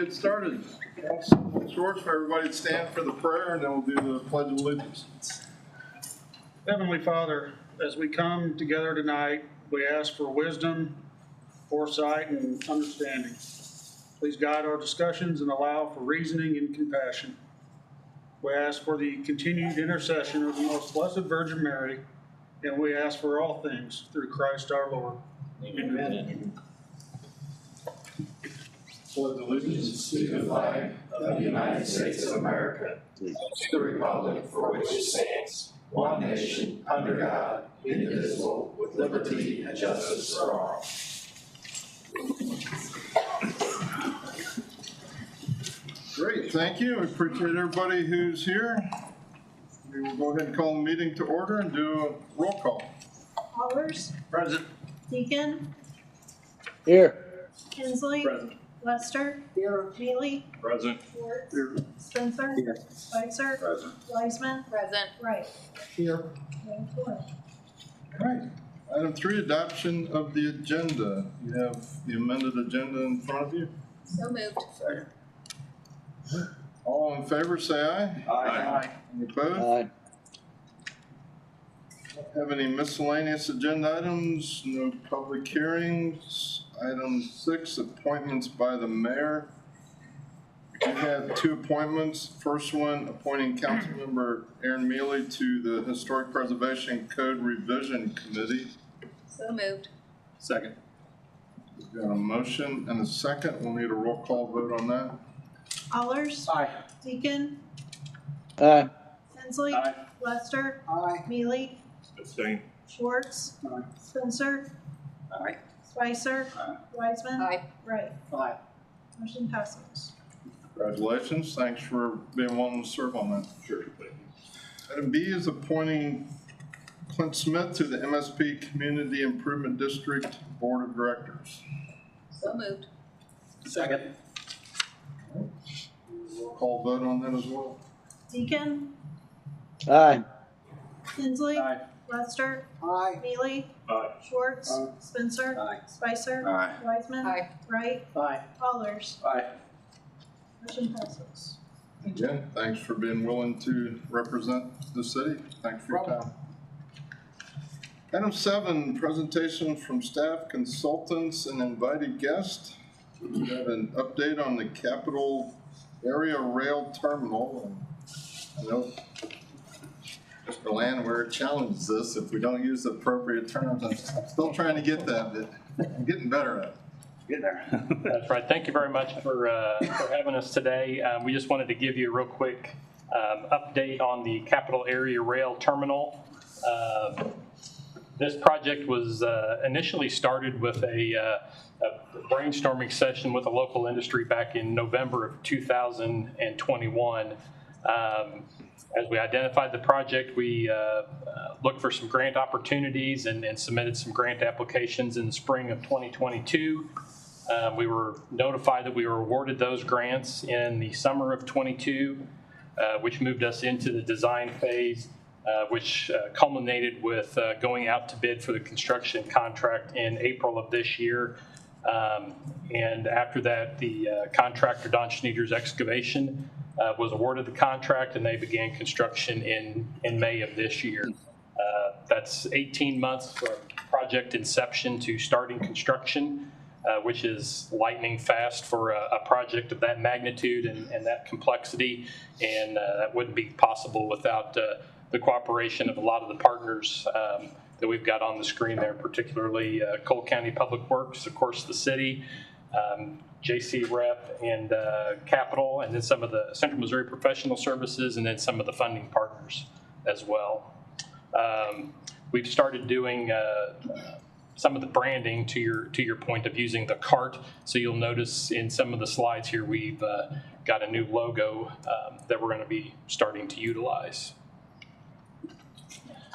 get started. Councilman Schwartz, for everybody to stand for the prayer, and then we'll do the Pledge of Allegiance. Heavenly Father, as we come together tonight, we ask for wisdom, foresight, and understanding. Please guide our discussions and allow for reasoning and compassion. We ask for the continued intercession of the most blessed Virgin Mary, and we ask for all things through Christ our Lord. Amen. Pledge allegiance to the flag of the United States of America, to the republic for which it stands, one nation, under God, indivisible, with liberty and justice for all. Great, thank you. We appreciate everybody who's here. We will go ahead and call the meeting to order and do a roll call. Allers. Present. Deacon. Here. Kinsley. Present. Lester. Here. Mealy. Present. Schwartz. Here. Spencer. Here. Spicer. Present. Wiseman. Present. Wright. Here. And Ford. All right. Item 3, adoption of the agenda. You have the amended agenda in front of you. So moved. Second. All in favor, say aye. Aye. Any opposed? Aye. Have any miscellaneous agenda items? No public hearings. Item 6, appointments by the mayor. We have 2 appointments. First one, appointing Councilmember Aaron Mealy to the Historic Preservation Code Revision Committee. So moved. Second. We've got a motion and a second. We'll need a roll call vote on that. Allers. Aye. Deacon. Aye. Kinsley. Aye. Lester. Aye. Mealy. Abstain. Schwartz. Aye. Spencer. Aye. Spicer. Aye. Wiseman. Aye. Wright. Aye. Motion passes. Congratulations. Thanks for being willing to serve on that. Sure. Thank you. Item B is appointing Clint Smith to the MSP Community Improvement District Board of Directors. So moved. Second. Roll call vote on that as well. Deacon. Aye. Kinsley. Aye. Lester. Aye. Mealy. Aye. Schwartz. Aye. Spencer. Aye. Spicer. Aye. Wiseman. Aye. Wright. Aye. Allers. Aye. Motion passes. Again, thanks for being willing to represent the city. Thanks for your time. Item 7, presentation from staff, consultants, and invited guests. We have an update on the Capital Area Rail Terminal. I know Mr. Landwehr challenges us if we don't use the appropriate terms. I'm still trying to get that, but I'm getting better at it. Get there. That's right. Thank you very much for having us today. We just wanted to give you a real quick update on the Capital Area Rail Terminal. This project was initially started with a brainstorming session with a local industry back in November of 2021. As we identified the project, we looked for some grant opportunities and submitted some grant applications in the spring of 2022. We were notified that we were awarded those grants in the summer of 22, which moved us into the design phase, which culminated with going out to bid for the construction contract in April of this year. And after that, the contractor, Don Schneider's Excavation, was awarded the contract, and they began construction in May of this year. That's 18 months from project inception to starting construction, which is lightning fast for a project of that magnitude and that complexity, and that wouldn't be possible without the cooperation of a lot of the partners that we've got on the screen there, particularly Cole County Public Works, of course, the city, JC Rep, and Capital, and then some of the Central Missouri Professional Services, and then some of the funding partners as well. We've started doing some of the branding to your point of using the cart. So you'll notice in some of the slides here, we've got a new logo that we're going to be starting to utilize.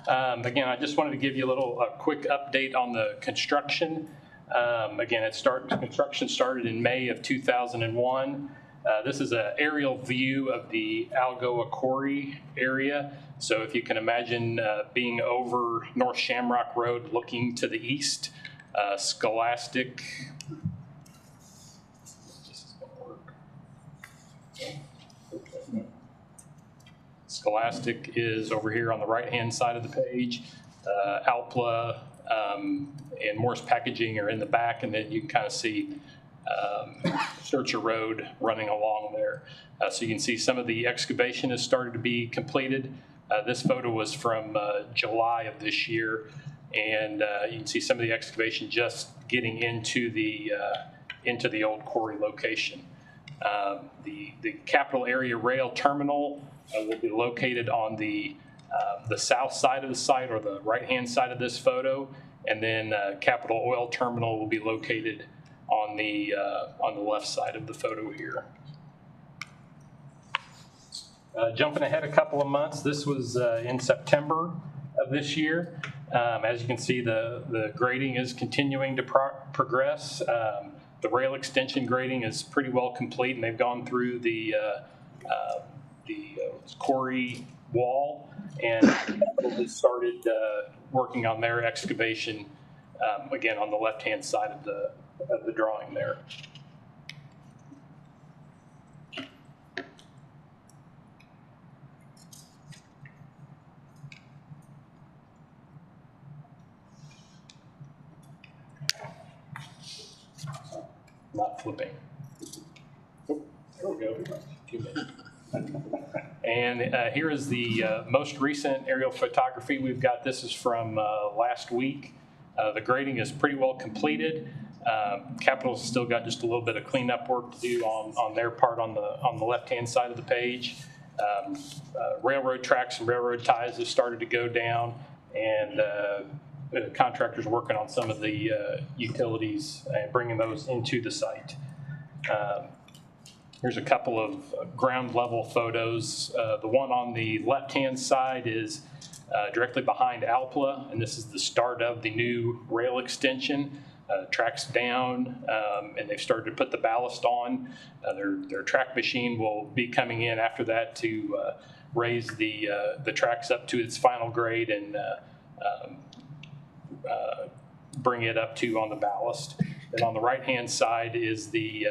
Again, I just wanted to give you a quick update on the construction. Again, construction started in May of 2001. This is an aerial view of the Algoa Quarry area. So if you can imagine being over North Shamrock Road looking to the east, Scholastic. This is going to work. Scholastic is over here on the right-hand side of the page. Alpla and Morse Packaging are in the back, and then you can kind of see Searcher Road running along there. So you can see some of the excavation has started to be completed. This photo was from July of this year, and you can see some of the excavation just getting into the old quarry location. The Capital Area Rail Terminal will be located on the south side of the site, or the right-hand side of this photo, and then Capital Oil Terminal will be located on the left side of the photo here. Jumping ahead a couple of months, this was in September of this year. As you can see, the grading is continuing to progress. The rail extension grading is pretty well complete, and they've gone through the quarry wall, and we started working on their excavation again on the left-hand side of the drawing there. Not flipping. Oh, there we go. 2 minutes. And here is the most recent aerial photography we've got. This is from last week. The grading is pretty well completed. Capital's still got just a little bit of cleanup work to do on their part on the left-hand side of the page. Railroad tracks and railroad ties have started to go down, and the contractors working on some of the utilities and bringing those into the site. Here's a couple of ground level photos. The one on the left-hand side is directly behind Alpla, and this is the start of the new rail extension. Tracks down, and they've started to put the ballast on. Their track machine will be coming in after that to raise the tracks up to its final grade and bring it up to on the ballast. And on the right-hand side is the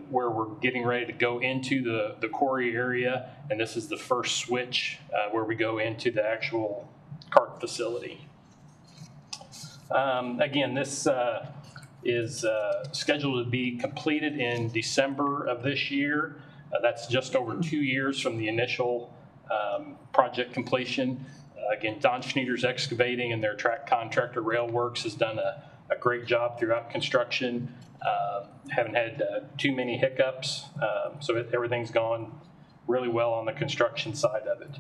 where we're getting ready to go into the quarry area, and this is the first switch where we go into the actual cart facility. Again, this is scheduled to be completed in December of this year. That's just over 2 years from the initial project completion. Again, Don Schneider's Excavating and their track contractor Railworks has done a great job throughout construction. Haven't had too many hiccups, so everything's gone really well on the construction side of it.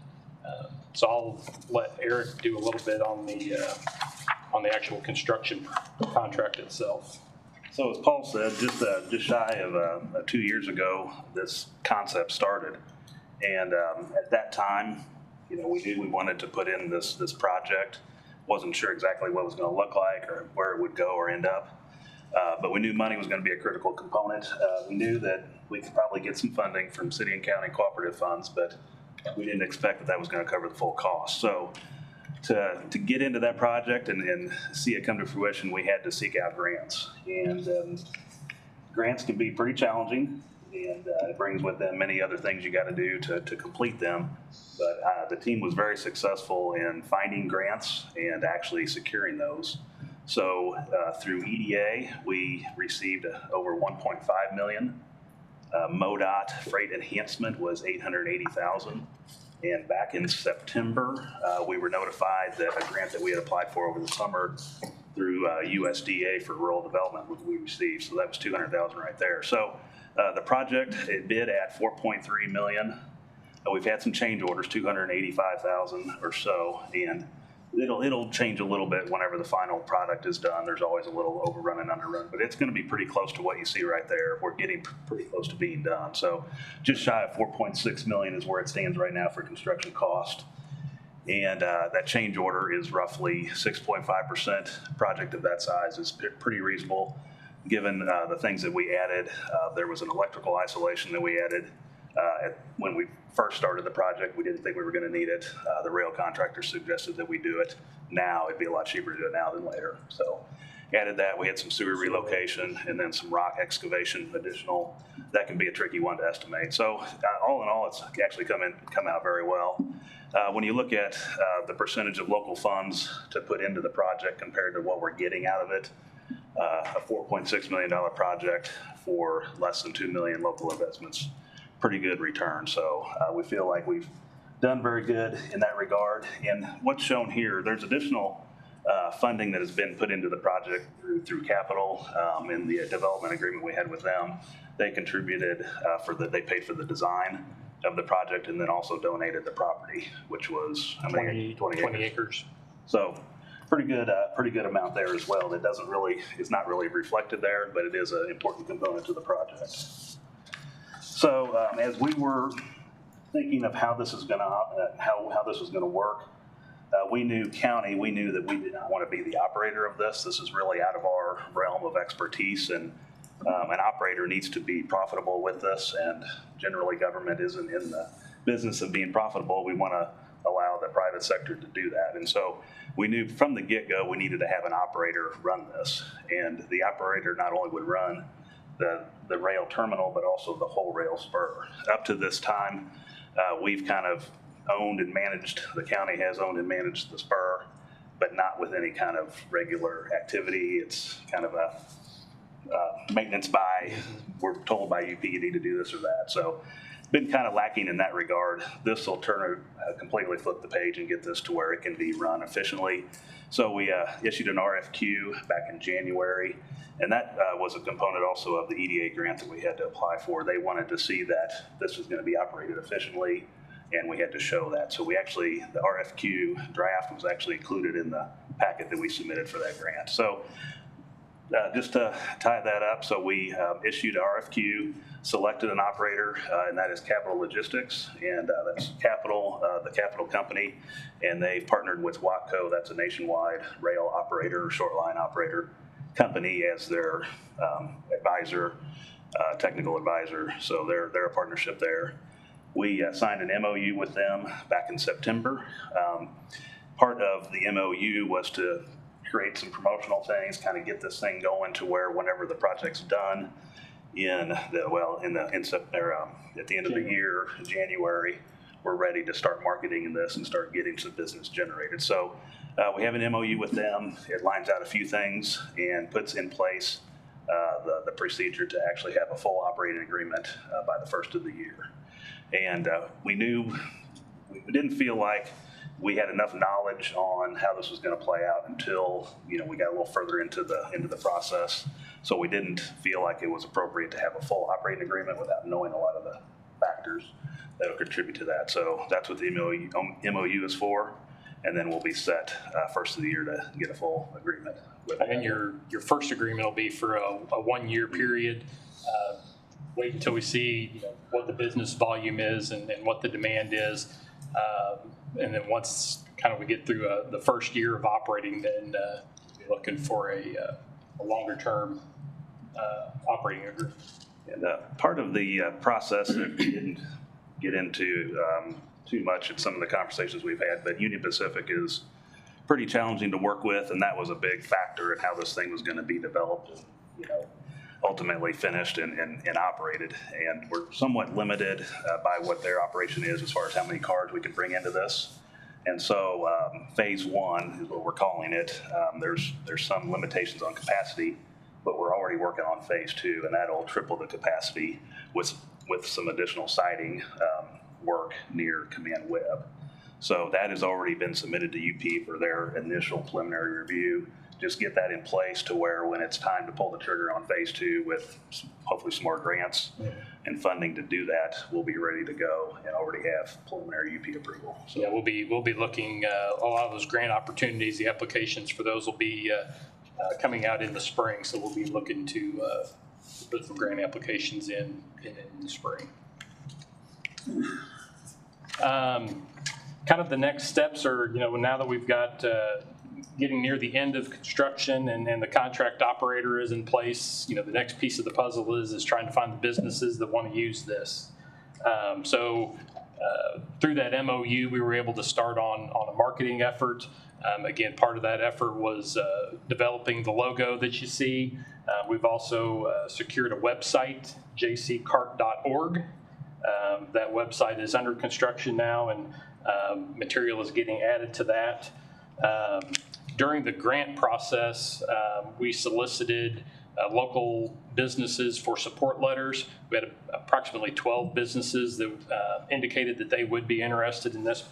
So I'll let Eric do a little bit on the actual construction contract itself. So as Paul said, just shy of 2 years ago, this concept started, and at that time, we knew we wanted to put in this project. Wasn't sure exactly what it was going to look like or where it would go or end up. But we knew money was going to be a critical component. We knew that we could probably get some funding from city and county cooperative funds, but we didn't expect that was going to cover the full cost. So to get into that project and see it come to fruition, we had to seek out grants. And grants can be pretty challenging, and it brings with them many other things you got to do to complete them. But the team was very successful in finding grants and actually securing those. So through EDA, we received over $1.5 million. MoDOT freight enhancement was $880,000. And back in September, we were notified that a grant that we had applied for over the summer through USDA for rural development we received. So that was $200,000 right there. So the project, it bid at $4.3 million. We've had some change orders, $285,000 or so, and it'll change a little bit whenever the final product is done. There's always a little overrun and underrun, but it's going to be pretty close to what you see right there. We're getting pretty close to being done. So just shy of $4.6 million is where it stands right now for construction cost. And that change order is roughly 6.5%. Project of that size is pretty reasonable given the things that we added. There was an electrical isolation that we added when we first started the project. We didn't think we were going to need it. The rail contractor suggested that we do it now. It'd be a lot cheaper to do it now than later. So, added that. We had some sewer relocation and then some rock excavation additional. That can be a tricky one to estimate. So all in all, it's actually come out very well. When you look at the percentage of local funds to put into the project compared to what we're getting out of it, a $4.6 million project for less than $2 million local investments, pretty good return. So we feel like we've done very good in that regard. And what's shown here, there's additional funding that has been put into the project through capital in the development agreement we had with them. They contributed they paid for the design of the project and then also donated the property, which was how many? 20 acres. So pretty good amount there as well. That is not really reflected there, but it is an important component to the project. So as we were thinking of how this is going to how this was going to work, we knew that we did not want to be the operator of this. This is really out of our realm of expertise, and an operator needs to be profitable with this, and generally government isn't in the business of being profitable. We want to allow the private sector to do that. And so we knew from the get-go we needed to have an operator run this, and the operator not only would run the rail terminal, but also the whole rail spur. Up to this time, we've kind of owned and managed, the county has owned and managed the spur, but not with any kind of regular activity. It's kind of a maintenance by, we're told by UP you need to do this or that. So been kind of lacking in that regard. This will completely flip the page and get this to where it can be run efficiently. So we issued an RFQ back in January, and that was a component also of the EDA grant that we had to apply for. They wanted to see that this was going to be operated efficiently, and we had to show that. So the RFQ draft was actually included in the packet that we submitted for that grant. So just to tie that up, so we issued an RFQ, selected an operator, and that is Capital Logistics, and that's the Capital company, and they partnered with Watco. That's a nationwide rail operator, short line operator company, as their advisor, technical advisor. So they're a partnership there. We signed an MOU with them back in September. Part of the MOU was to create some promotional things, kind of get this thing going to where whenever the project's done at the end of the year, in January, we're ready to start marketing this and start getting some business generated. So we have an MOU with them. It lines out a few things and puts in place the procedure to actually have a full operating agreement by the first of the year. And we didn't feel like we had enough knowledge on how this was going to play out until we got a little further into the process. So we didn't feel like it was appropriate to have a full operating agreement without knowing a lot of the factors that will contribute to that. So that's what the MOU is for, and then we'll be set first of the year to get a full agreement. And your first agreement will be for a 1-year period. Wait until we see what the business volume is and what the demand is. And then once kind of we get through the first year of operating, then we're looking for a longer term operating agreement. And part of the process that we didn't get into too much in some of the conversations we've had, but Union Pacific is pretty challenging to work with, and that was a big factor in how this thing was going to be developed and ultimately finished and operated. And we're somewhat limited by what their operation is as far as how many cars we can bring into this. And so phase 1 is what we're calling it. There's some limitations on capacity, but we're already working on phase 2, and that'll triple the capacity with some additional siding work near Command Web. So that has already been submitted to UP for their initial preliminary review. Just get that in place to where when it's time to pull the trigger on phase 2 with hopefully some more grants and funding to do that, we'll be ready to go and already have preliminary UP approval. So. Yeah, we'll be looking a lot of those grant opportunities. The applications for those will be coming out in the spring, so we'll be looking to put some grant applications in the spring. Kind of the next steps are, now that we've got getting near the end of construction and the contract operator is in place, the next piece of the puzzle is trying to find the businesses that want to use this. So through that MOU, we were able to start on a marketing effort. Again, part of that effort was developing the logo that you see. We've also secured a website, jccart.org. That website is under construction now, and material is getting added to that. During the grant process, we solicited local businesses for support letters. We had approximately 12 businesses that indicated that they would be interested in this,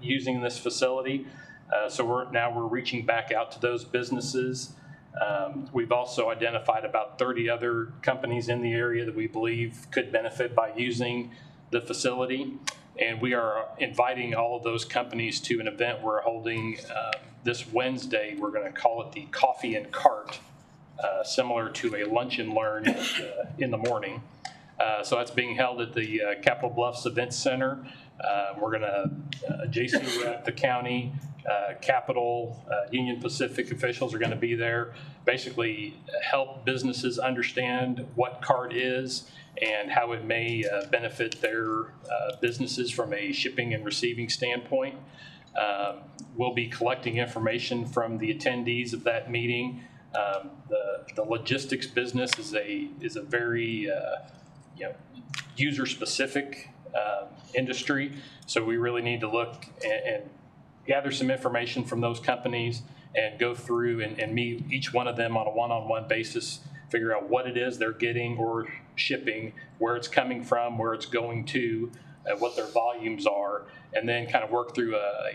using this facility. So we're reaching back out to those businesses. We've also identified about 30 other companies in the area that we believe could benefit by using the facility. And we are inviting all of those companies to an event we're holding this Wednesday. We're going to call it the Coffee and Cart, similar to a lunch and learn in the morning. So that's being held at the Capitol Bluffs Event Center. We're going to, JC rep, the county, Capitol, Union Pacific officials are going to be there, basically help businesses understand what CART is and how it may benefit their businesses from a shipping and receiving standpoint. We'll be collecting information from the attendees of that meeting. The logistics business is a very user-specific industry, so we really need to look and gather some information from those companies and go through and meet each one of them on a one-on-one basis, figure out what it is they're getting or shipping, where it's coming from, where it's going to, what their volumes are, and then kind of work through a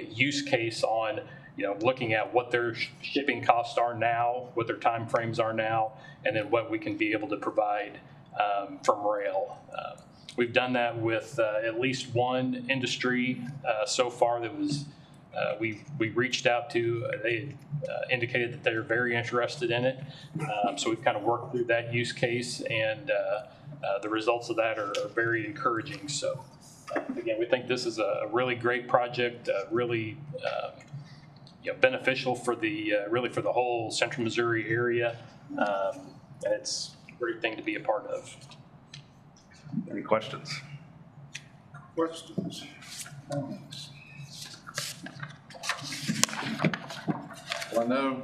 use case on looking at what their shipping costs are now, what their time frames are now, and then what we can be able to provide from rail. We've done that with at least one industry so far that was we reached out to. They indicated that they're very interested in it. So we've kind of worked through that use case, and the results of that are very encouraging. So again, we think this is a really great project, really beneficial for the for the whole Central Missouri area, and it's a great thing to be a part of. Any questions? Questions? Comments? Well, I know,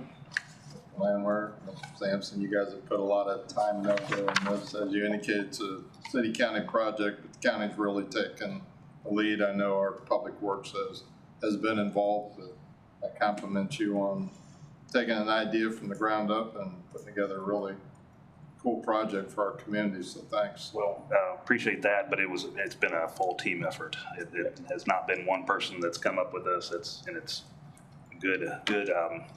Landwehr, Mr. Sampson, you guys have put a lot of time and effort on this. As you indicated, it's a city-county project, but the county's really taken the lead. I know our public works has been involved, but I compliment you on taking an idea from the ground up and putting together a really cool project for our community, so thanks. Well, appreciate that, but it's been a full team effort. It has not been one person that's come up with this. It's a good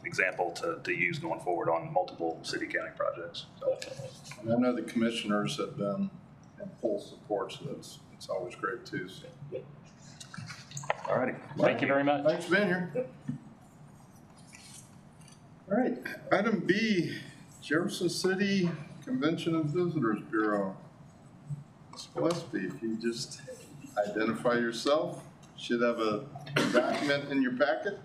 example to use going forward on multiple city-county projects. So. And I know the commissioners have been in full support, so it's always great too. So. All righty. Thank you very much. Thanks for being here. All right, item B, Jefferson City Convention and Visitors Bureau. Ms. Gillespie, if you just identify yourself, should have a document in your packet.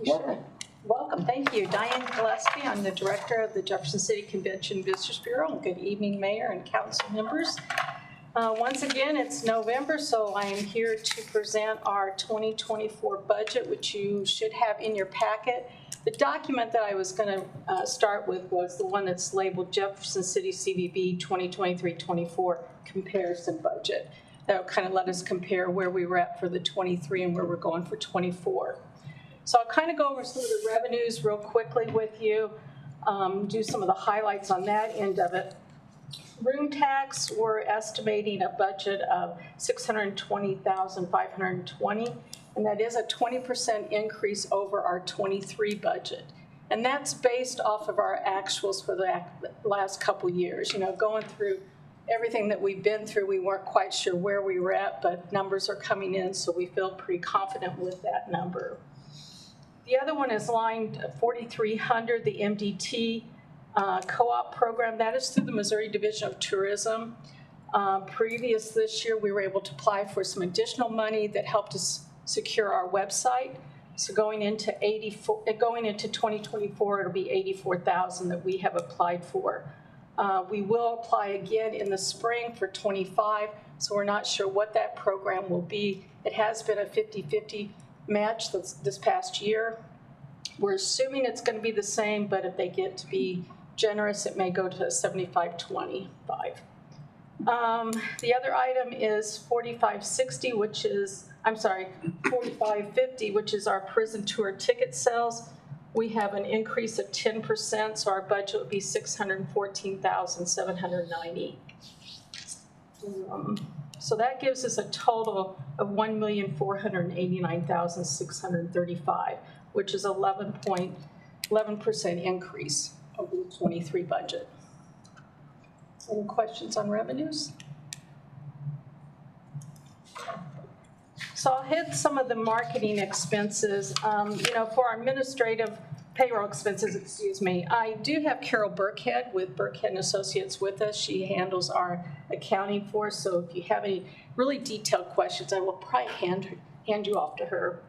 Welcome. Welcome, thank you. Diane Gillespie, I'm the director of the Jefferson City Convention Visitors Bureau. Good evening, Mayor and council members. Once again, it's November, so I am here to present our 2024 budget, which you should have in your packet. The document that I was going to start with was the one that's labeled Jefferson City CVB 2023-24 comparison budget. That will kind of let us compare where we were at for the 23 and where we're going for 24. So I'll kind of go over some of the revenues real quickly with you, do some of the highlights on that end of it. Room tax, we're estimating a budget of $620,520. And that is a 20% increase over our 23 budget. And that's based off of our actuals for the last couple years. Going through everything that we've been through, we weren't quite sure where we were at, but numbers are coming in, so we feel pretty confident with that number. The other one is line 4300, the MDT co-op program. That is through the Missouri Division of Tourism. Previous this year, we were able to apply for some additional money that helped us secure our website. So going into 2024, it'll be $84,000 that we have applied for. We will apply again in the spring for 25, so we're not sure what that program will be. It has been a 50-50 match this past year. We're assuming it's going to be the same, but if they get to be generous, it may go to 75-25. The other item is 4550, which is our prison tour ticket sales. We have an increase of 10%, so our budget would be $614,790. So that gives us a total of $1,489,635, which is 11% increase over the 23 budget. Any questions on revenues? So I'll hit some of the marketing expenses. For our administrative payroll expenses, I do have Carol Burkhead with Burkhead & Associates with us. She handles our accounting for us. So if you have any really detailed questions, I will probably hand you off to her.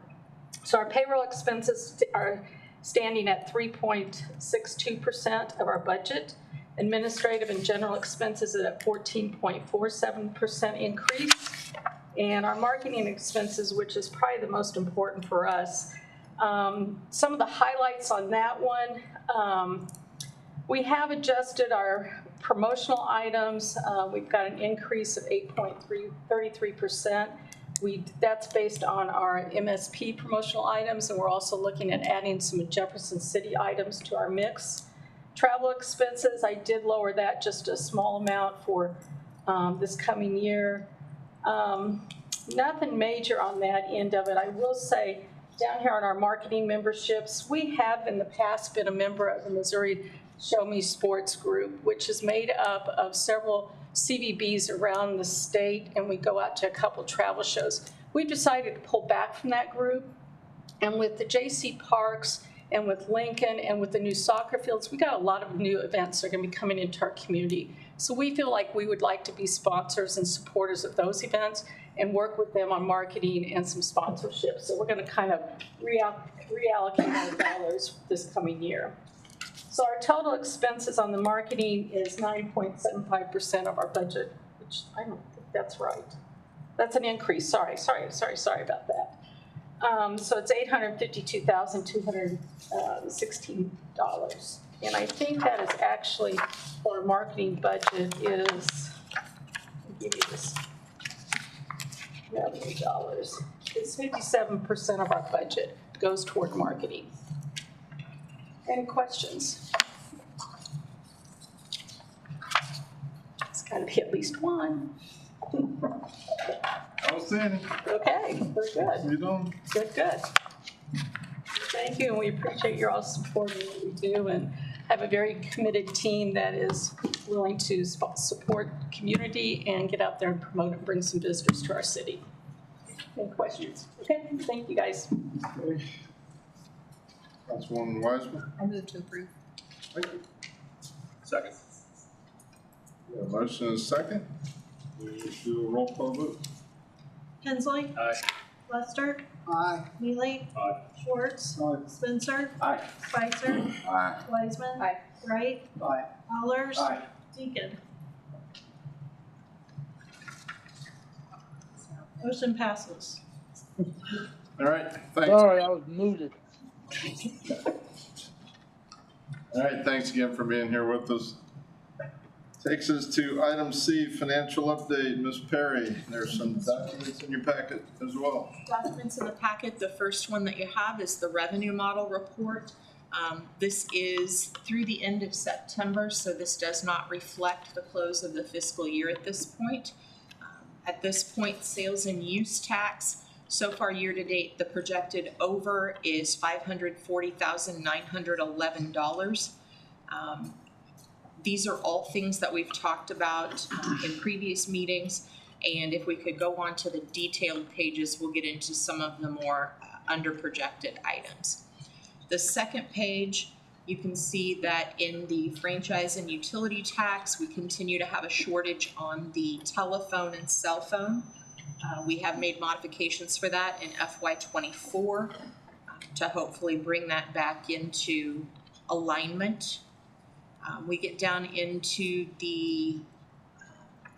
So our payroll expenses are standing at 3.62% of our budget. Administrative and general expenses are at 14.47% increase. And our marketing expenses, which is probably the most important for us, some of the highlights on that one, we have adjusted our promotional items. We've got an increase of 8.33%. That's based on our MSP promotional items, and we're also looking at adding some Jefferson City items to our mix. Travel expenses, I did lower that just a small amount for this coming year. Nothing major on that end of it. I will say, down here on our marketing memberships, we have in the past been a member of the Missouri Show Me Sports Group, which is made up of several CVBs around the state, and we go out to a couple travel shows. We decided to pull back from that group, and with the JC Parks and with Lincoln and with the new soccer fields, we got a lot of new events that are going to be coming into our community. So we feel like we would like to be sponsors and supporters of those events and work with them on marketing and some sponsorships. So we're going to kind of reallocate our dollars this coming year. So our total expenses on the marketing is 9.75% of our budget, which I don't think that's right. That's an increase. Sorry about that. So it's $852,216. And I think that is actually, for our marketing budget is, I'll give you this revenue dollars. It's 57% of our budget goes toward marketing. Any questions? It's got to be at least one. Outstanding. Okay, we're good. You doing? Good. Thank you, and we appreciate your all support in what we do, and have a very committed team that is willing to support the community and get out there and promote and bring some visitors to our city. Any questions? Okay, thank you, guys. Okay. Councilwoman Wiseman. I move to approve. Thank you. Second. We have a motion and a second. We will do a roll call vote. Hensley. Aye. Lester. Aye. Neely. Aye. Schwartz. Aye. Spencer. Aye. Spicer. Aye. Wiseman. Aye. Wright. Aye. Allers. Aye. Deacon. Motion passes. All right, thanks. Sorry, I was muted. All right, thanks again for being here with us. Takes us to item C, financial update. Ms. Perry, there's some documents in your packet as well. Documents in the packet. The first one that you have is the revenue model report. This is through the end of September, so this does not reflect the close of the fiscal year at this point. At this point, sales and use tax, so far year to date, the projected over is $540,911. These are all things that we've talked about in previous meetings, and if we could go on to the detailed pages, we'll get into some of the more under projected items. The second page, you can see that in the franchise and utility tax, we continue to have a shortage on the telephone and cell phone. We have made modifications for that in FY24 to hopefully bring that back into alignment. We get down into the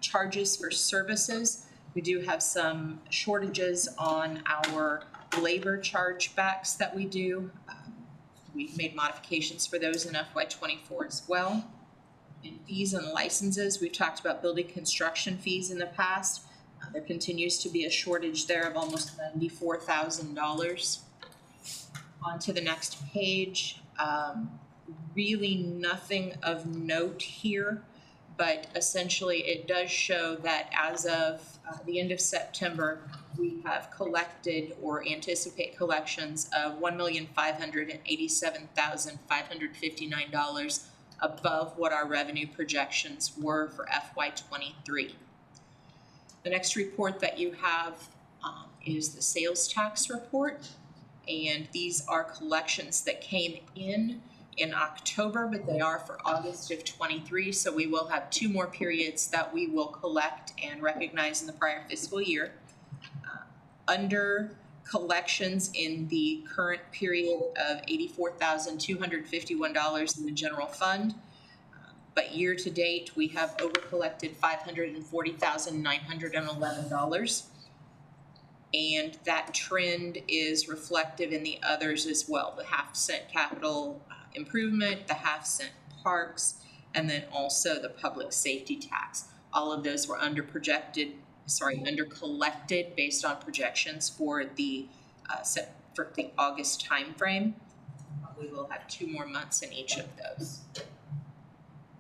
charges for services. We do have some shortages on our labor chargebacks that we do. We've made modifications for those in FY24 as well. In fees and licenses, we've talked about building construction fees in the past. There continues to be a shortage there of almost $94,000. On to the next page. Really nothing of note here, but essentially it does show that as of the end of September, we have collected or anticipate collections of $1,587,559 above what our revenue projections were for FY23. The next report that you have is the sales tax report, and these are collections that came in October, but they are for August of 23, so we will have 2 more periods that we will collect and recognize in the prior fiscal year. Under collections in the current period of $84,251 in the general fund, but year to date we have over collected $540,911. And that trend is reflective in the others as well, the half-cent capital improvement, the half-cent parks, and then also the public safety tax. All of those were under collected based on projections for the August timeframe. We will have 2 more months in each of those.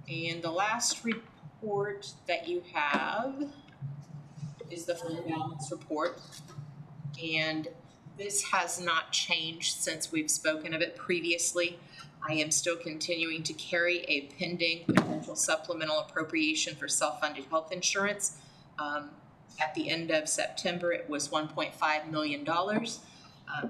And the last report that you have is the fund balance report. And this has not changed since we've spoken of it previously. I am still continuing to carry a pending potential supplemental appropriation for self-funded health insurance. At the end of September, it was $1.5 million.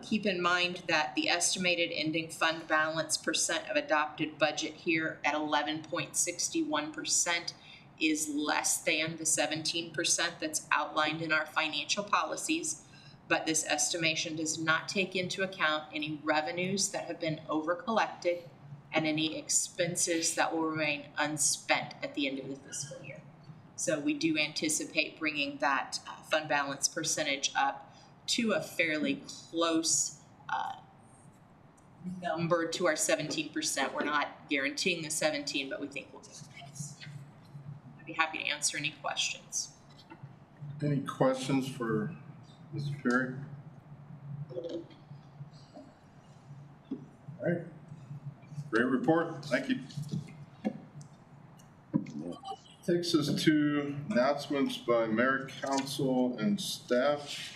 Keep in mind that the estimated ending fund balance percent of adopted budget here at 11.61% is less than the 17% that's outlined in our financial policies. But this estimation does not take into account any revenues that have been over-collected and any expenses that will remain unspent at the end of the fiscal year. So we do anticipate bringing that fund balance percentage up to a fairly close number to our 17%. We're not guaranteeing the 17, but we think we'll get close. I'd be happy to answer any questions. Any questions for Mr. Perry? All right. Great report. Thank you. Takes us to announcements by mayor, council, and staff.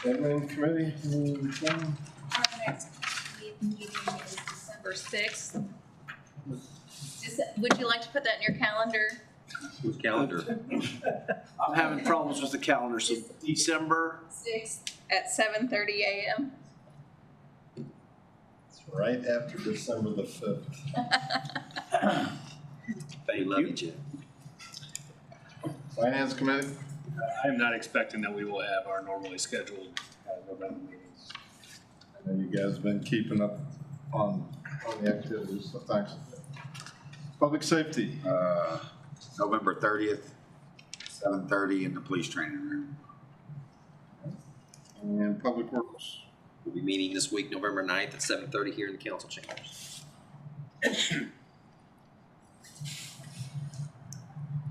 Admin committee, anything? Our next meeting is December 6th. Would you like to put that in your calendar? Whose calendar? I'm having problems with the calendar, so December 6th at 7:30 a.m. It's right after December the 5th. They love you, Jim. Finance committee? I am not expecting that we will have our normally scheduled November meetings. I know you guys have been keeping up on the activities, so thanks. Public safety. November 30th, 7:30 in the police training room. And public works. We'll be meeting this week, November 9th at 7:30 here in the council chambers.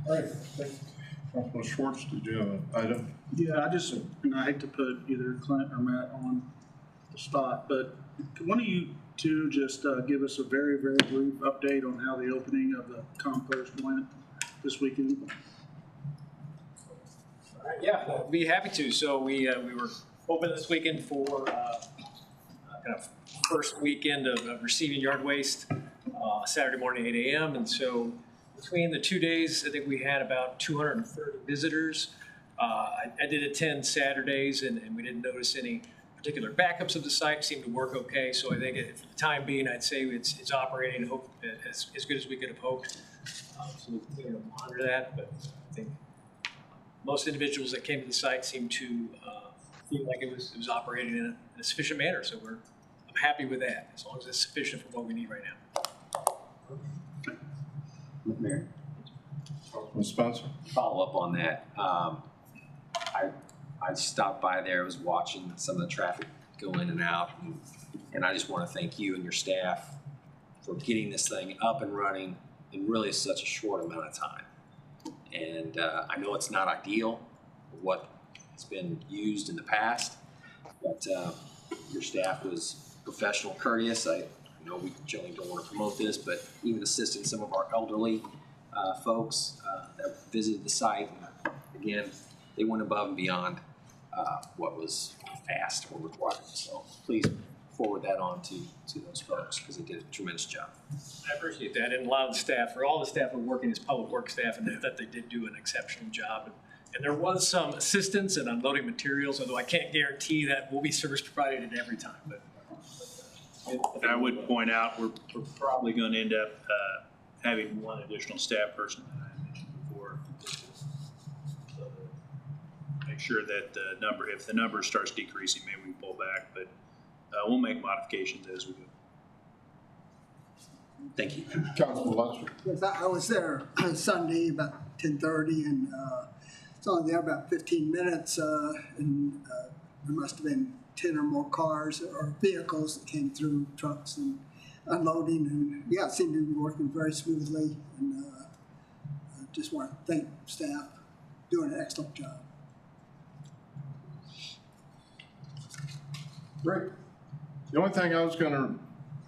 All right. Councilman Schwartz, did you have an item? Yeah, I hate to put either Clint or Matt on the spot, but could one of you two just give us a very, very brief update on how the opening of the compost went this weekend? Yeah, I'd be happy to. So we were open this weekend for kind of first weekend of receiving yard waste, Saturday morning 8 a.m. And so between the 2 days, I think we had about 230 visitors. I did attend Saturdays, and we didn't notice any particular backups of the site. Seemed to work okay. So I think for the time being, I'd say it's operating as good as we could have hoped. So we continue to monitor that, but I think most individuals that came to the site seemed to feel like it was operating in a sufficient manner. So I'm happy with that, as long as it's sufficient for what we need right now. Councilman Spencer? Follow up on that. I stopped by there, was watching some of the traffic go in and out, and I just want to thank you and your staff for getting this thing up and running in really such a short amount of time. And I know it's not ideal, what's been used in the past, but your staff was professional, courteous. I know we generally don't want to promote this, but even assisting some of our elderly folks that visited the site. And again, they went above and beyond what was asked or required. So please forward that on to those folks because they did a tremendous job. I appreciate that, and a lot of the staff, or all the staff who are working as public works staff, and that they did do an exceptional job. And there was some assistance in unloading materials, although I can't guarantee that will be service provided at every time. But I would point out we're probably going to end up having one additional staff person that I mentioned before. So to make sure that the number, if the number starts decreasing, maybe we pull back, but we'll make modifications as we go. Thank you. Councilman Lester? Yes, I was there Sunday about 10:30, and it's only there about 15 minutes, and there must have been 10 or more cars or vehicles that came through, trucks and unloading, and yeah, it seemed to be working very smoothly, and I just want to thank staff doing an excellent job. Great. The only thing I was going to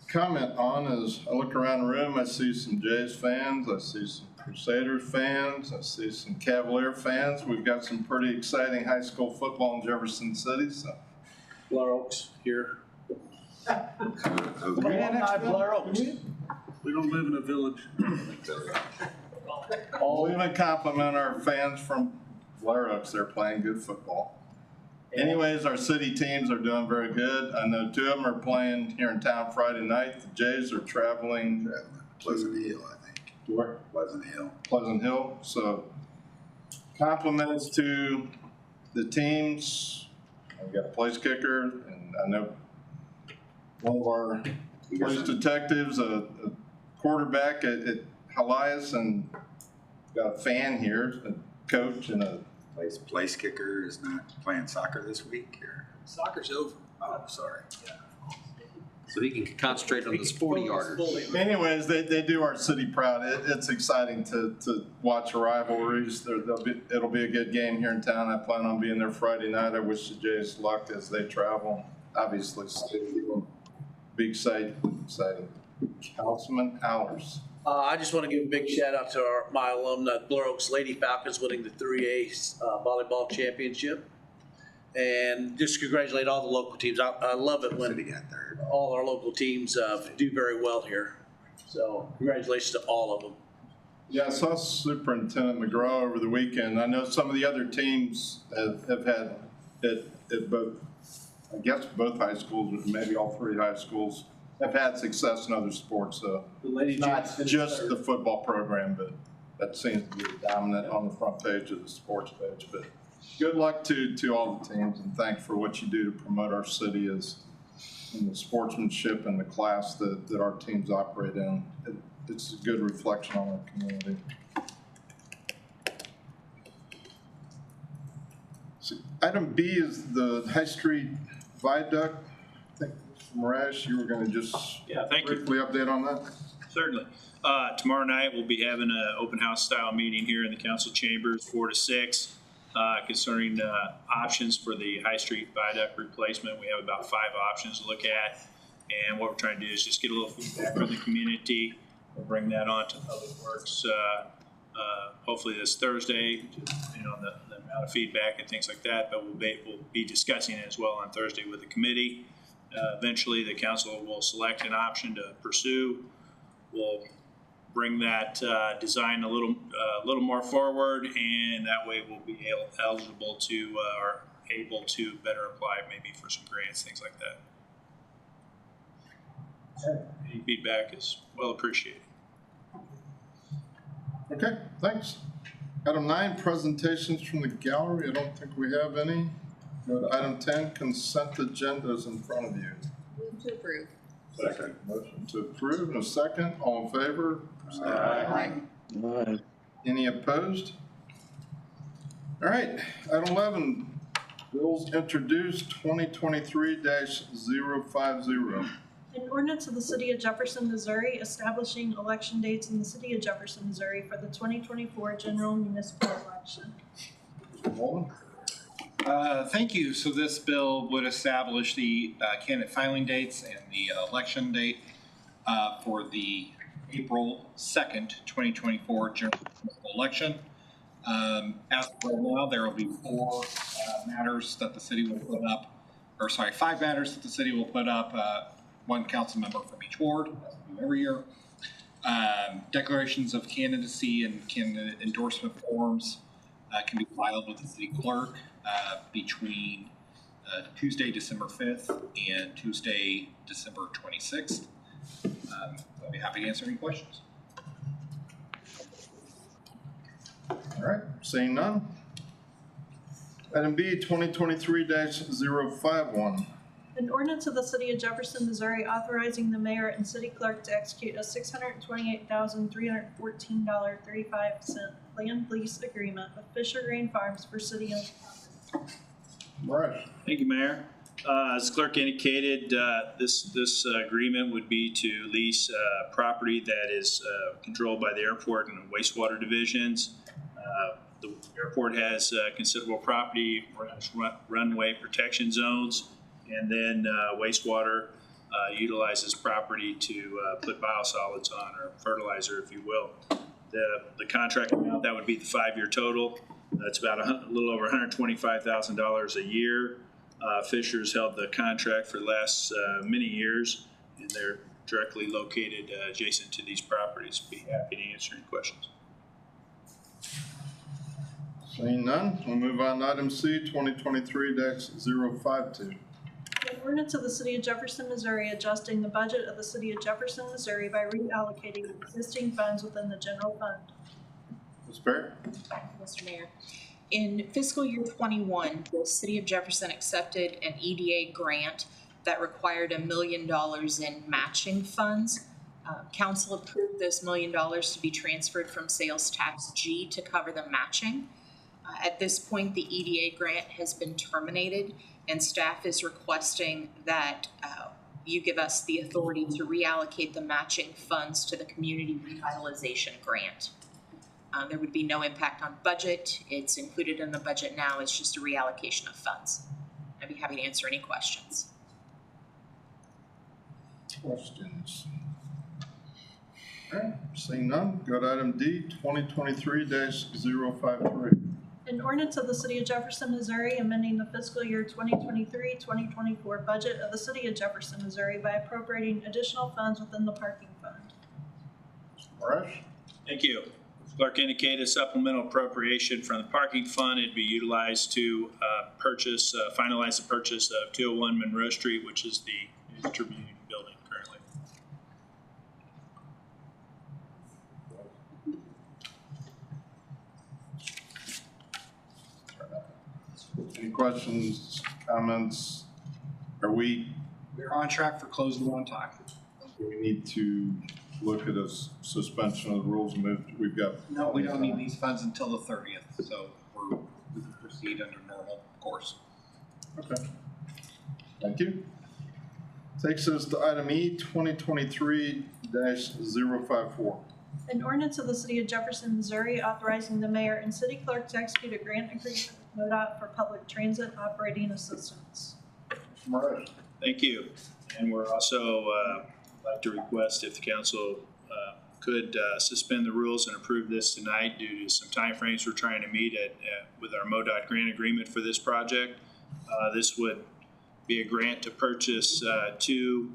comment on is I look around the room, I see some Jays fans, I see some Crusaders fans, I see some Cavalier fans. We've got some pretty exciting high school football in Jefferson City. So, Blair Oaks here. Blair Oaks. We don't live in a village. We'll even compliment our fans from Blair Oaks. They're playing good football. Anyways, our city teams are doing very good. I know two of them are playing here in town Friday night. The Jays are traveling Pleasant Hill, I think. Where? Pleasant Hill. Pleasant Hill. So compliments to the teams. We've got a place kicker, and I know one of our police detectives, a quarterback at Helias, and got a fan here, a coach, and a Place kicker is not playing soccer this week, or? Soccer's over. Oh, sorry. So he can concentrate on those 40-yarders. Anyways, they do our city proud. It's exciting to watch rivalries. It'll be a good game here in town. I plan on being there Friday night. I wish the Jays luck as they travel. Obviously, big exciting. Councilman Allers. I just want to give a big shout out to my alumni, Blair Oaks Lady Falcons, winning the 3A volleyball championship. And just congratulate all the local teams. I love it when all our local teams do very well here. So congratulations to all of them. Yeah, I saw Superintendent McGraw over the weekend. I know some of the other teams have had at both, I guess both high schools, maybe all three high schools, have had success in other sports. So it's not just the football program, but that seems to be dominant on the front page of the sports page. But good luck to all the teams, and thanks for what you do to promote our city as in the sportsmanship and the class that our teams operate in. It's a good reflection on our community. So item B is the High Street Viaduct. I think Marash, you were going to just briefly update on that? Certainly. Tomorrow night we'll be having an open house style meeting here in the council chambers, 4 to 6, concerning options for the High Street Viaduct replacement. We have about 5 options to look at, and what we're trying to do is just get a little feedback from the community. We'll bring that on to Public Works hopefully this Thursday, depending on the amount of feedback and things like that, but we'll be discussing it as well on Thursday with the committee. Eventually the council will select an option to pursue. We'll bring that design a little more forward, and that way we'll be eligible to or able to better apply maybe for some grants, things like that. Any feedback is well appreciated. Okay, thanks. Item 9, presentations from the gallery. I don't think we have any. Go to item 10, consent agendas in front of you. Move Move to approve. Second. Motion to approve and a second. All in favor? Say aye. Aye. Any opposed? All right, item 11, bills introduced 2023-050. An ordinance of the City of Jefferson, Missouri establishing election dates in the City of Jefferson, Missouri for the 2024 general municipal election. Mr. Walden? Thank you. So this bill would establish the candidate filing dates and the election date for the April 2nd, 2024 general municipal election. As of right now, there will be 4 matters that the city will put up, or sorry, 5 matters that the city will put up, 1 council member from each ward, as we do every year. Declarations of candidacy and candidate endorsement forms can be filed with the city clerk between Tuesday, December 5th and Tuesday, December 26th. I'll be happy to answer any questions. All right, seeing none. Item B, 2023-051. An ordinance of the City of Jefferson, Missouri authorizing the mayor and city clerk to execute a $628,314.35 land lease agreement with Fisher Grain Farms for city-owned property. Rush. Thank you, Mayor. As the clerk indicated, this agreement would be to lease property that is controlled by the airport and wastewater divisions. The airport has considerable property around runway protection zones, and then wastewater utilizes property to put biosolids on, or fertilizer, if you will. The contract amount, that would be the 5-year total. That's about a little over $125,000 a year. Fisher's held the contract for the last many years, and they're directly located adjacent to these properties. Be happy to answer any questions. Seeing none, we'll move on to item C, 2023-052. An ordinance of the City of Jefferson, Missouri adjusting the budget of the City of Jefferson, Missouri by reallocating existing funds within the general fund. Ms. Perry? Mr. Mayor, in fiscal year 21, the City of Jefferson accepted an EDA grant that required $1 million in matching funds. Council approved this $1 million to be transferred from sales tax G to cover the matching. At this point, the EDA grant has been terminated, and staff is requesting that you give us the authority to reallocate the matching funds to the community revitalization grant. There would be no impact on budget. It's included in the budget now. It's just a reallocation of funds. I'd be happy to answer any questions. Questions? All right, seeing none, go to item D, 2023-053. An ordinance of the City of Jefferson, Missouri amending the fiscal year 2023-2024 budget of the City of Jefferson, Missouri by appropriating additional funds within the parking fund. Rush. Thank you. Clerk indicated supplemental appropriation from the parking fund. It'd be utilized to finalize the purchase of 201 Monroe Street, which is the Tribune building currently. Any questions, comments? We're on track for closing on time. Do we need to look at a suspension of the rules? We've got. No, we don't need these funds until the 30th, so we can proceed under normal course. Okay. Thank you. Takes us to item E, 2023-054. An ordinance of the City of Jefferson, Missouri authorizing the mayor and city clerk to execute a grant agreement with MoDOT for public transit operating assistance. Thank you. And we're also like to request if the council could suspend the rules and approve this tonight due to some timeframes we're trying to meet with our MoDOT grant agreement for this project. This would be a grant to purchase 2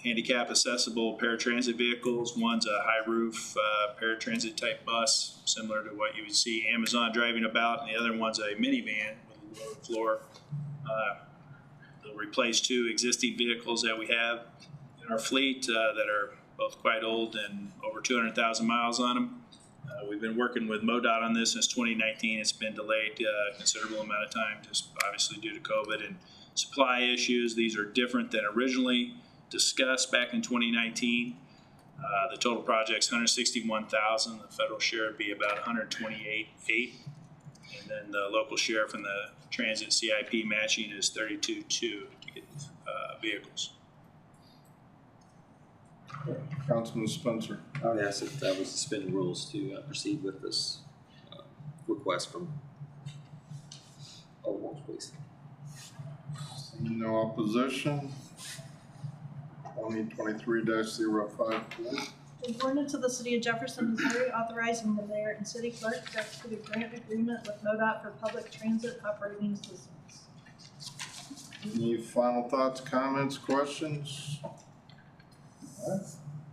handicap accessible paratransit vehicles. One's a high roof paratransit type bus, similar to what you would see Amazon driving about, and the other one's a minivan with a lower floor. They'll replace 2 existing vehicles that we have in our fleet that are both quite old and over 200,000 miles on them. We've been working with MoDOT on this since 2019. It's been delayed a considerable amount of time, just obviously due to COVID, and supply issues. These are different than originally discussed back in 2019. The total project's $161,000. The federal share would be about $128,800. And then the local share from the transit CIP matching is $32,200 to get vehicles. Councilman Spencer. I would ask that we suspend rules to proceed with this request from Alderman, please. Seeing no opposition. 2023-054. An ordinance of the City of Jefferson, Missouri, authorizing the mayor and city clerk to execute a grant agreement with MoDOT for public transit operating systems. Any final thoughts, comments, questions? All right,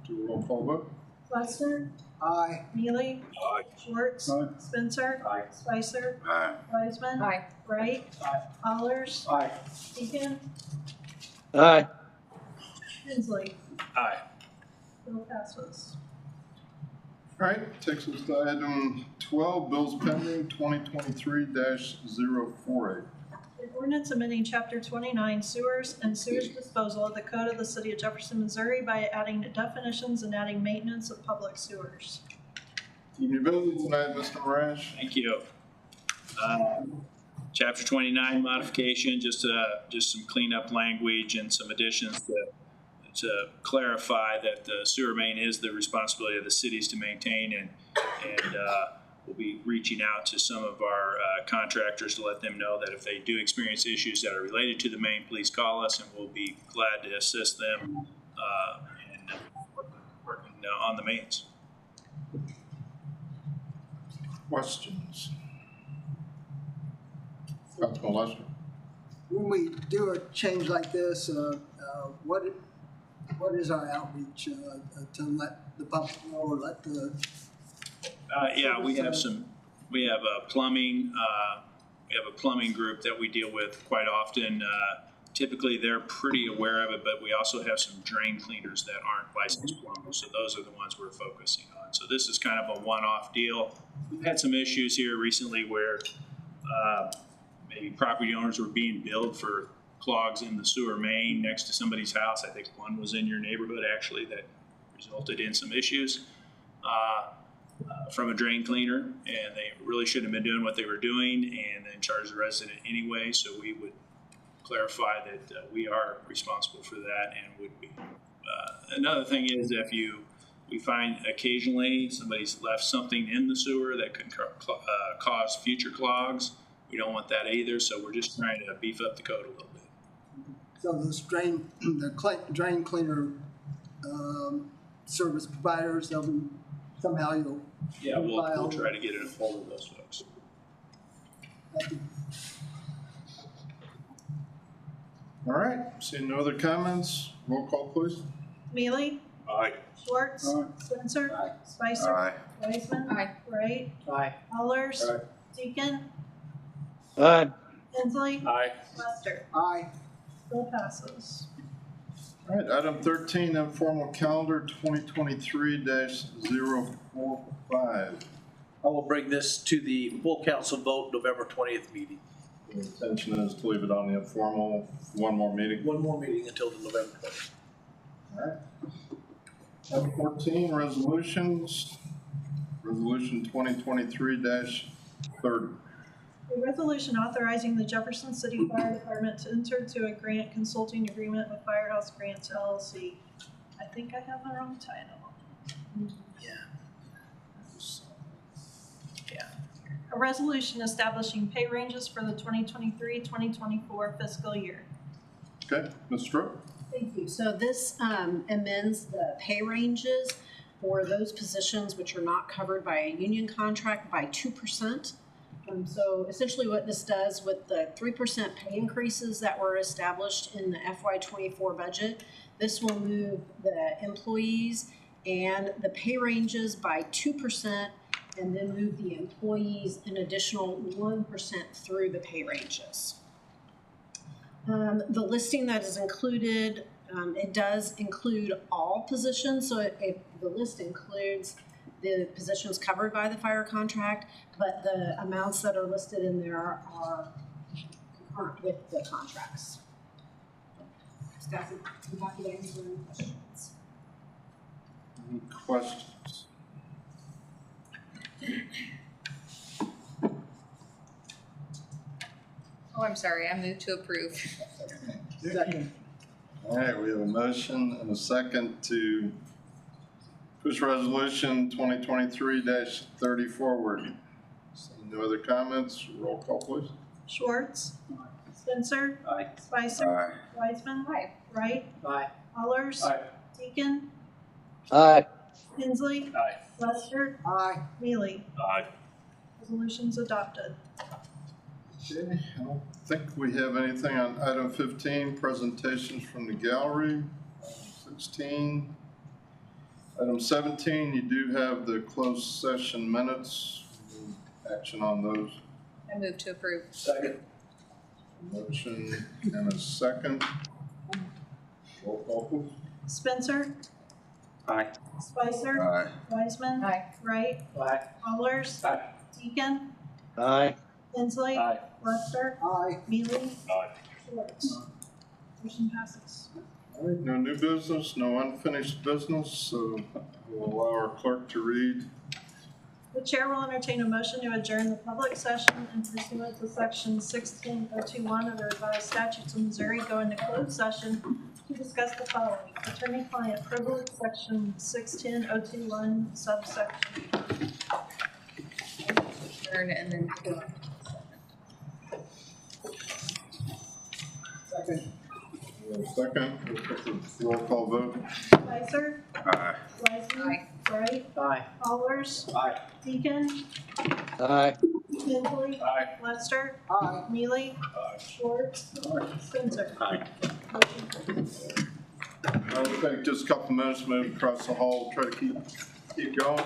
do a roll call vote. Lester? Aye. Neely? Aye. Schwartz? Aye. Spencer? Aye. Spicer? Aye. Wiseman? Aye. Wright? Allers? Aye. Deacon? Aye. Hensley? Aye. Bill passes. All right, takes us to item 12, bills pending 2023-048. An ordinance amending Chapter 29 sewers and sewage disposal of the Code of the City of Jefferson, Missouri by adding definitions and adding maintenance of public sewers. Keep your business tonight, Mr. Marash. Thank you. Chapter 29 modification, just some cleanup language and some additions to clarify that the sewer main is the responsibility of the cities to maintain, and we'll be reaching out to some of our contractors to let them know that if they do experience issues that are related to the main, please call us and we'll be glad to assist them in working on the mains. Questions? Councilman Lester. When we do a change like this, what is our outreach to let the public know or let the? Yeah, we have a plumbing group that we deal with quite often. Typically, they're pretty aware of it, but we also have some drain cleaners that aren't licensed plumbers, so those are the ones we're focusing on. So this is kind of a one-off deal. We've had some issues here recently where maybe property owners were being billed for clogs in the sewer main next to somebody's house. I think one was in your neighborhood actually that resulted in some issues from a drain cleaner, and they really shouldn't have been doing what they were doing and then charge the resident anyway. So we would clarify that we are responsible for that and would be. Another thing is we find occasionally somebody's left something in the sewer that could cause future clogs. We don't want that either, so we're just trying to beef up the code a little bit. So the drain cleaner service providers, somehow you'll. Yeah, we'll try to get in a hold of those folks. All right, seeing no other comments, roll call please. Mealy? Aye. Schwartz? Aye. Spencer? Aye. Spicer? Aye. Wiseman? Aye. Wright? Aye. Allers? Aye. Deacon? Aye. Hensley? Aye. Lester? Aye. Bill passes. All right, item 13, informal calendar 2023-045. I will bring this to the full council vote November 20th meeting. The intention is to leave it on the informal, one more meeting. One more meeting until the November 20th. All right. Item 14, resolutions. Resolution 2023-30. A resolution authorizing the Jefferson City Fire Department to enter into a grant consulting agreement with Firehouse Grants LLC. I think I have the wrong title. Yeah. A resolution establishing pay ranges for the 2023-2024 fiscal year. Okay, Ms. Strip? Thank you. So this amends the pay ranges for those positions which are not covered by a union contract by 2%. So essentially what this does with the 3% pay increases that were established in the FY24 budget, this will move the employees and the pay ranges by 2% and then move the employees an additional 1% through the pay ranges. The listing that is included, it does include all positions, so the list includes the positions covered by the fire contract, but the amounts that are listed in there are concurrent with the contracts. discuss it. I'm happy to answer any questions. Any questions? Oh, I'm sorry, I moved to approve. Second. All right, we have a motion and a second to push resolution 2023-30 forward. Seeing no other comments, roll call please. Schwartz. Spencer. Aye. Spicer. Wiseman. Wright. Aye. Allers. Deacon. Aye. Hensley. Aye. Lester. Aye. Mealy. Aye. Resolution's adopted. Okay, I don't think we have anything on item 15, presentations from the gallery. Item 16. Item 17, you do have the closed session minutes. Action on those. I moved to approve. Second. Motion and a second. Roll call please. Spencer. Aye. Spicer. Aye. Wiseman. Wright. Aye. Allers. Deacon. Aye. Hensley. Aye. Lester. Aye. Mealy. Aye. Schwartz. Motion passes. All right, no new business, no unfinished business, so we'll allow our clerk to read. The chair will entertain a motion to adjourn the public session and pursuant to section 16021 of the revised statutes of Missouri, go into closed session to discuss the following: attorney-client privilege, section 610021, subsection. Adjourn and then go. Second. Second, we'll put the roll call vote. Spicer. Aye. Wiseman. Wright. Aye. Allers. Aye. Deacon. Aye. Hensley. Aye. Lester. Aye. Mealy. Schwartz. Spencer. Aye. Motion carries. I'll take just a couple minutes, move across the hall, try to keep going.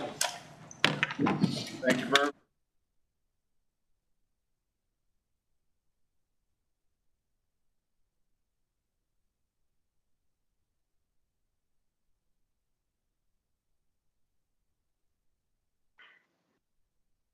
Thank you very much.